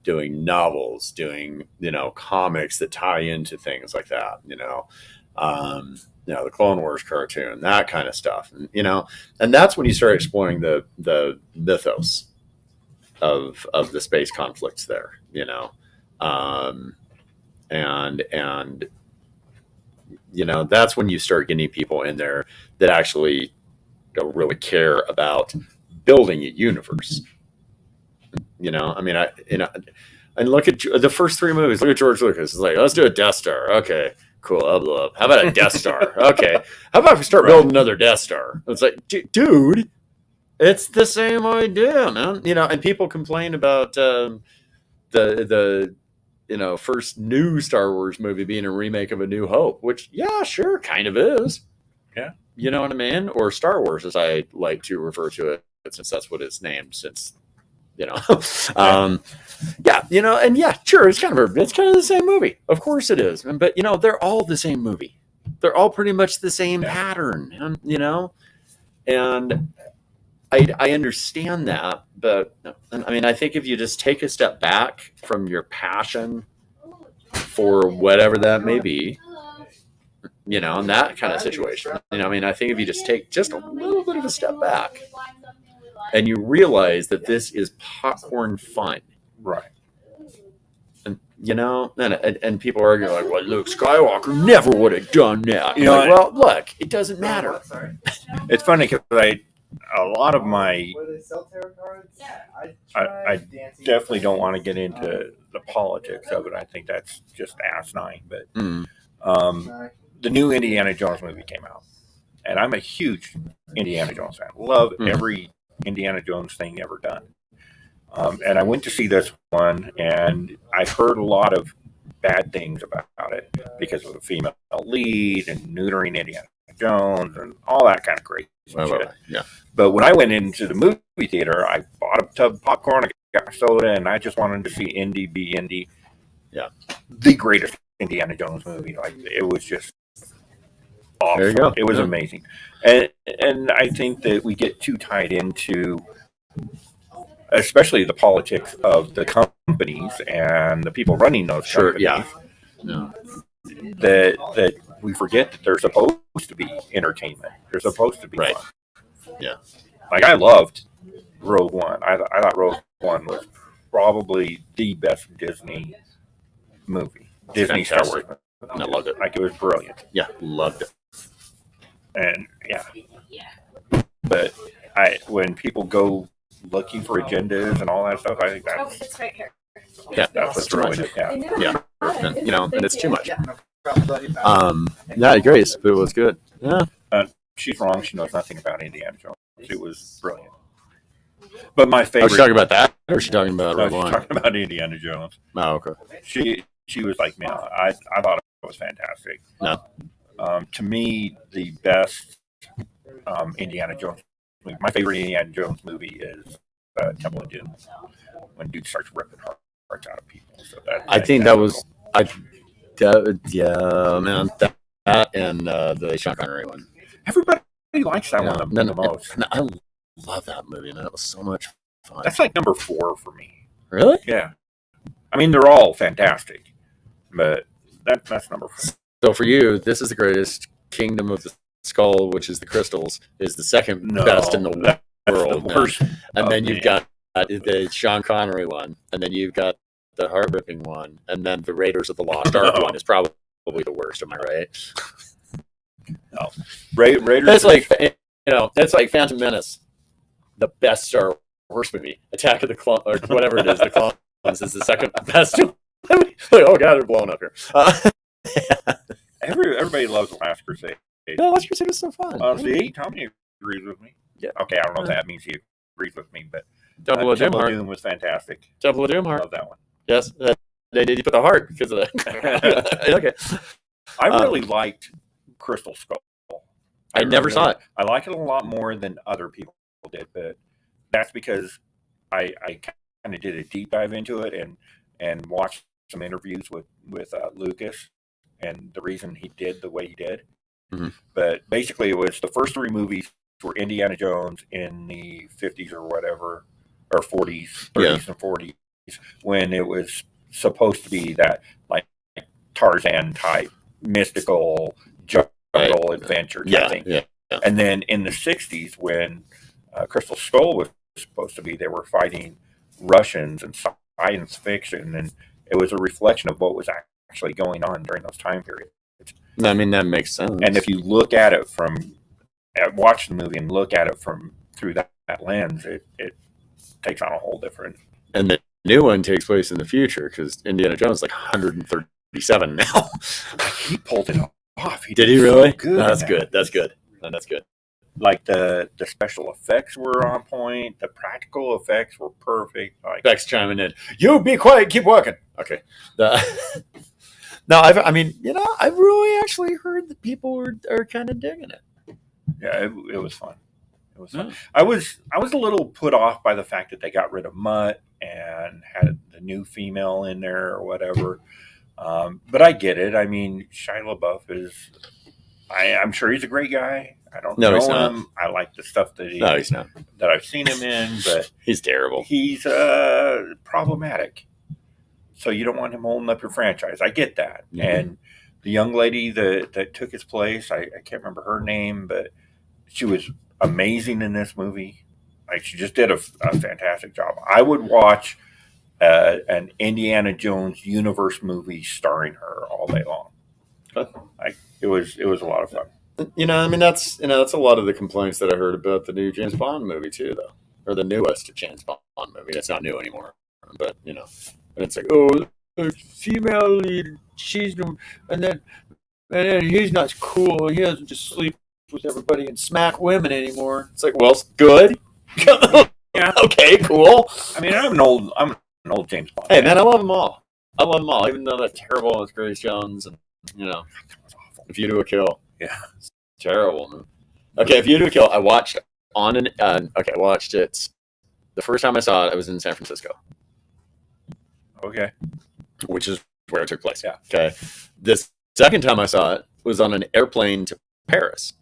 doing novels, doing, comics that tie into things like that, the Clone Wars cartoon, that kind of stuff. And that's when you start exploring the mythos of the space conflicts there, and that's when you start getting people in there that actually don't really care about building a universe. And look at the first three movies. Look at George Lucas. It's like, let's do a Death Star. Okay, cool. I'll blow up. How about a Death Star? Okay. How about if we start building another Death Star? It's like, dude, it's the same idea, man. And people complain about the first new Star Wars movie being a remake of A New Hope, which, yeah, sure, kind of is. Yeah. You know what I mean? Or Star Wars, as I like to refer to it, since that's what it's named, since, and yeah, sure, it's kind of the same movie. Of course it is. But, they're all the same movie. They're all pretty much the same pattern, and I understand that, but I mean, I think if you just take a step back from your passion for whatever that may be, in that kind of situation, I think if you just take just a little bit of a step back and you realize that this is popcorn fun, right? And and people argue like, well, Luke Skywalker never would have done that. Well, look, it doesn't matter. It's funny because a lot of my, I definitely don't want to get into the politics of it. I think that's just asinine. But the new Indiana Jones movie came out, and I'm a huge Indiana Jones fan. Love every Indiana Jones thing ever done. And I went to see this one, and I heard a lot of bad things about it because of the female lead and neutering Indiana Jones and all that kind of crazy shit. Yeah. But when I went into the movie theater, I bought a tub of popcorn, I got my soda, and I just wanted to see Indy be Indy. Yeah. The greatest Indiana Jones movie. Like, it was just awesome. There you go. It was Yeah. amazing, and I think that we get too tied into, especially the politics of the companies and the people running those Sure. companies, Yeah. that we forget that they're supposed to be entertainment. They're supposed to be Right. fun. Yeah. Like, I loved Rogue One. I thought Rogue One was probably the best Disney movie. Disney Star Wars Fantastic. movie. I loved it. Like, it was brilliant. Yeah, loved it. And yeah, but when people go looking for agendas and all that stuff, I think Oh, that's it's right here. that's what's too much. ruined it. Yeah. Yeah. And, and it's too much. Yeah. Yeah, Grace, but it was good. Yeah. She's wrong. She knows nothing about Indiana Jones. It was brilliant. But my Are favorite. she talking about that, or is she talking about No, Rogue she's One? talking about Indiana Jones. Oh, okay. She was like, man, I thought it was fantastic. No. To me, the best Indiana Jones movie, my favorite Indiana Jones movie is Temple of Doom, when dude starts ripping hearts out of people. So I think that was yeah, man. That and the Sean Connery one. everybody likes that Yeah. one No, the most. I love that movie, man. It was so much fun. That's like number 4 for me. Really? Yeah, I mean they're all fantastic, but that's number 4. So for you, this is the greatest. Kingdom of the Skull, which is the crystals, is the second No, best in the that's world. the man. worst. And then Oh, you've man. got the Sean Connery one, and then you've got the heart ripping one, and then the Raiders of the Lost Ark No. one is probably the worst. Am I right? Raiders. That's like that's like Phantom Menace, the best Star Wars movie. Attack of the Clones, or whatever it is, the Clones is the second best. Like, oh god, they're blowing up here. Everybody loves The Last Crusade. No, Last Crusade is so fun. See, Tommy agrees with me. Yeah. Okay, I don't know if that means he agrees with me, but Temple of Doom Temple of heart. Doom was fantastic. Temple of Doom I heart. love that one. Yes, they did put the heart because of that. Okay. I really liked Crystal Skull. I never saw it. I like it a lot more than other people did, but that's because I kind of did a deep dive into it and watched some interviews with Lucas and the reason he did the way he did. Mm-hmm. But basically, it was the first 3 movies were Indiana Jones in the 50s or whatever, or 40s, 30s and 40s, when it was supposed to be that like Tarzan type mystical jungle adventure type thing. Yeah. And then in the 60s, when Crystal Skull was supposed to be, they were fighting Russians and science fiction, and it was a reflection of what was actually going on during those time periods. I mean, that makes sense. And if you look at it watch the movie and look at it through that lens, it takes on a whole different. And the new one takes place in the future because Indiana Jones is like 137 now. He pulled it off. Did he really? So good. No, that's good. That's good. No, that's good. Like the special effects were on point. The practical effects were perfect. Like, Beck's chiming in. You be quiet. Keep walking. Okay. No, I mean, I've really actually heard that people are kind of digging it. yeah, it was fun. It was fun. Yeah. I was a little put off by the fact that they got rid of Mutt and had the new female in there or whatever. But I get it. I mean, Shia LaBeouf is. I'm sure he's a great guy. I don't know he's not. him. I like the stuff that No, he's not. that I've seen him in, but He's terrible. he's problematic. So you don't want him holding up your franchise. I get that. Mhm. And the young lady that took his place, I can't remember her name, but she was amazing in this movie. Like, she just did a fantastic job. I would watch an Indiana Jones universe movie starring her all day long. Like, it was a lot of fun. I mean, that's a lot of the complaints that I heard about the new James Bond movie too, though, or the newest James Bond movie. It's not new anymore, but and it's like, oh, the female lead, and then he's not cool. He doesn't just sleep with everybody and smack women anymore. It's like, well, good. Yeah. Okay, cool. I mean, I'm an old James Bond. Hey, man, I love them all. Even though they're terrible with Grace Jones and That was awful. If You Do a Kill. Yeah. It's terrible, man. Okay, If You Do a Kill, I watched I watched it. The first time I saw it, I was in San Francisco, Okay. which is where it took place. Yeah. Okay. The second time I saw it was on an airplane to Paris,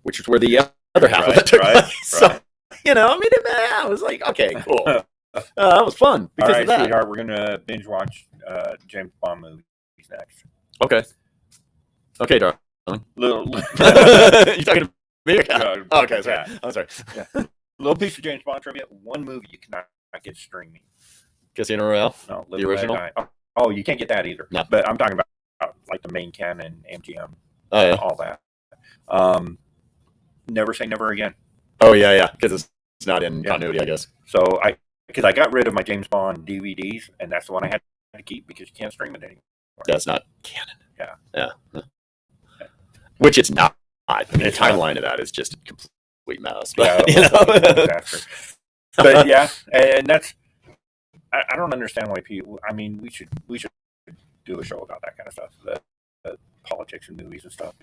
which is where the other half of Right, it took right, place. So, right. I mean, I was like, okay, cool. That was fun All because right, of that. sweetheart, we're gonna binge watch James Bond movies next. Okay, darling. Little, You talking to me? Oh, okay, sorry. Yeah. I'm sorry. Little piece of James Bond trivia. One movie you cannot get streaming. Casino Royale. No, The original? Oh, you can't get that either. No. But I'm talking about like the main canon, MGM, Oh yeah. all that. Never Say Never Again. Oh yeah, because it's not in continuity, I guess. So because I got rid of my James Bond DVDs, and that's the one I had to keep because you can't stream it anymore. That's not canon. Yeah. Which it's not. I mean, the It's timeline not. of that is just a complete mess. Yeah, But, it was a disaster. But yeah, and that's I don't understand why people. I mean, we should do a show about that kind of stuff, the politics and movies and stuff.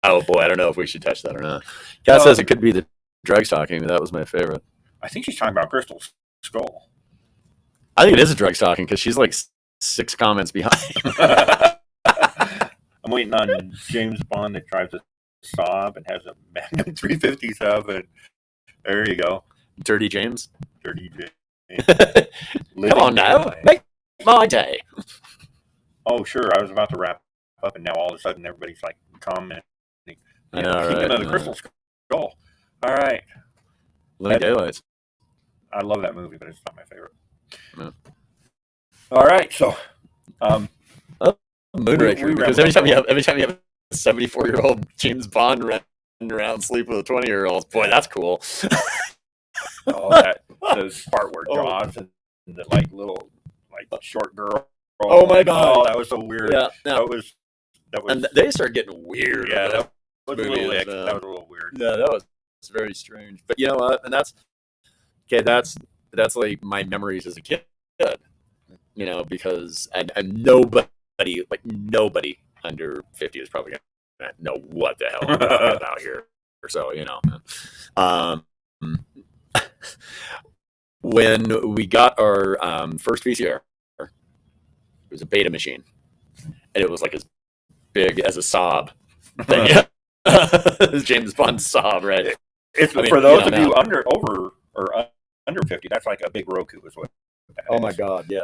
oh boy, I don't know if we should touch that or not. Kat says it could be the drug stalking. That was my favorite. I think she's talking about Crystal Skull. I think it is a drug stalking because she's like 6 comments behind. I'm waiting on James Bond that drives a Saab and has a Magnum 357. There you go. Dirty James. Dirty James. Come on now, make my day. Oh, sure. I was about to wrap up, and now all of a sudden everybody's like commenting. I know, right? Kingdom of the Crystal Skull. All right. Living Daylights. I love that movie, but it's not my favorite. No. All right. So, Moonraker. we Because every time you have a 74-year-old James Bond running around sleep with a 20-year-old, boy, that's cool. Those part where Jaws and the like little like short girl. Oh my God. Oh, that was so weird. Yeah. No. That was. And they start getting weird. Yeah, that was a movies, little. That was a little weird. Yeah, that was very strange. But you know what? And that's okay. That's like my memories as a kid. Because and nobody under 50 is probably gonna know what the hell I'm talking about here. So when we got our first VCR, it was a Beta machine, and it was like as big as a Saab thing. James Bond Saab, right? For those of you under 50, that's like a big Roku, is what. Oh my God, yeah.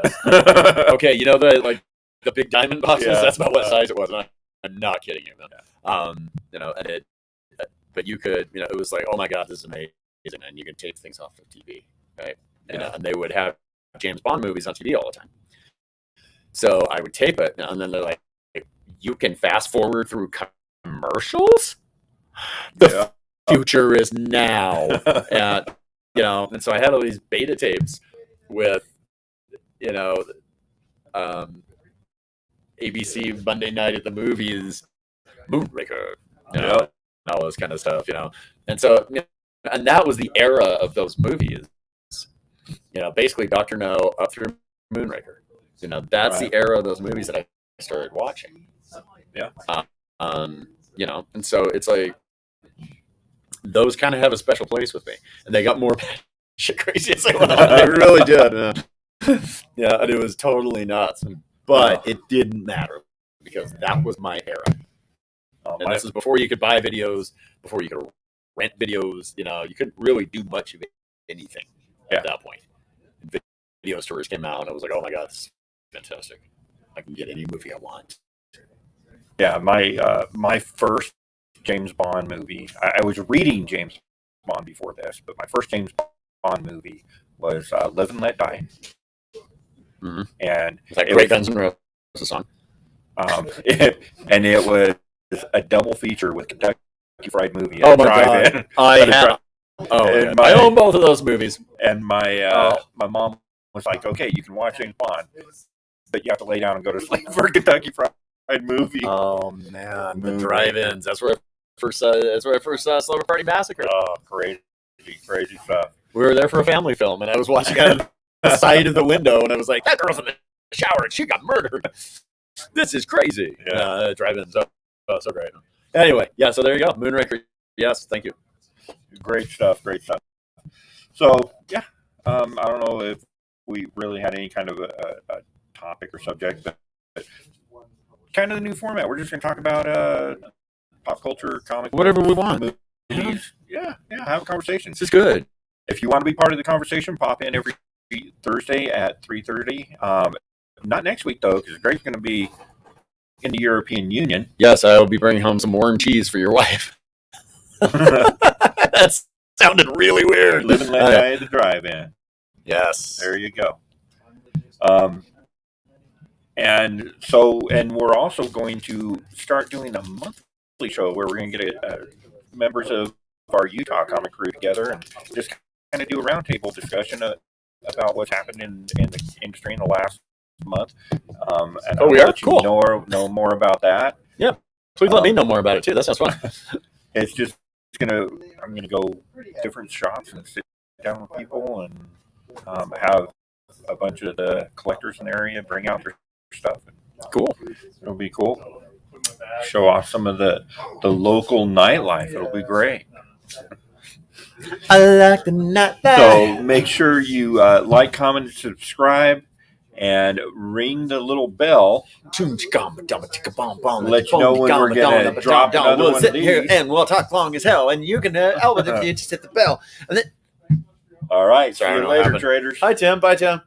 Okay, the big diamond boxes. Yeah. That's about what size it was. I'm not kidding you, man. And it, but you could, it was like, oh my God, this is amazing, and you can tape things off of TV, right? Yeah. And they would have James Bond movies on TV all the time. So I would tape it, and then they're like, you can fast forward through commercials. The future is now, and so I had all these beta tapes with, ABC Monday Night at the Movies, Moonraker, all this kind of stuff, and so, and that was the era of those movies, basically Dr. No up through Moonraker, that's the era of those movies that I started watching. Yeah. And so it's like those kind of have a special place with me, and they got more shit crazy as they went on. They really did. Yeah, and it was totally nuts, but it didn't matter because that was my era. And this is before you could buy videos, before you could rent videos. You couldn't really do much of anything at that point. Video stores came out, and I was like, oh my God, this is fantastic. I can get any movie I want. Yeah, my first James Bond movie. I was reading James Bond before this, but my first James Bond movie was Live and Let Die. Mm-hmm. And it's like Great Guns N' Roses song. And it was a double feature with Kentucky Fried Movie. Oh my God! I own both of those movies. And my mom was like, "Okay, you can watch James Bond, but you have to lay down and go to sleep for a Kentucky Fried Movie." Oh man, the drive-ins. That's where I first saw Slumber Party Massacre. Oh, crazy stuff. We were there for a family film, and I was watching out the side of the window, and I was like, "That girl's in the shower, and she got murdered. This is crazy." Yeah, drive-ins. So great. Anyway, yeah. So there you go, Moonraker. Yes, thank you. Great stuff. So yeah, I don't know if we really had any kind of a topic or subject, but kind of the new format. We're just going to talk about pop culture, comic, whatever we want. movies. Yeah, have a conversation. This is good. If you want to be part of the conversation, pop in every Thursday at 3:30. Not next week though, because Greg's going to be in the European Union. Yes, I will be bringing home some warm cheese for your wife. That sounded really weird. Live and let die at the drive-in. Yes. There you go. And we're also going to start doing a monthly show where we're going to get members of our Utah comic crew together and just kind of do a roundtable discussion about what's happened in the industry in the last month. And we are? Cool. Know more about that. Yeah. Please let me know more about it too. That sounds fun. It's just I'm gonna go different shops and sit down with people and have a bunch of the collectors in the area bring out their stuff. Cool. It'll be cool. Show off some of the local nightlife. It'll be great. I like the nightlife. So make sure you like, comment, and subscribe, and ring the little bell. Let you know when we're going to drop another one of these. Here and we'll talk long as hell. And you can help it if you just hit the bell. And then, all right. See you later, traders. Hi, Tim. Bye, Tim.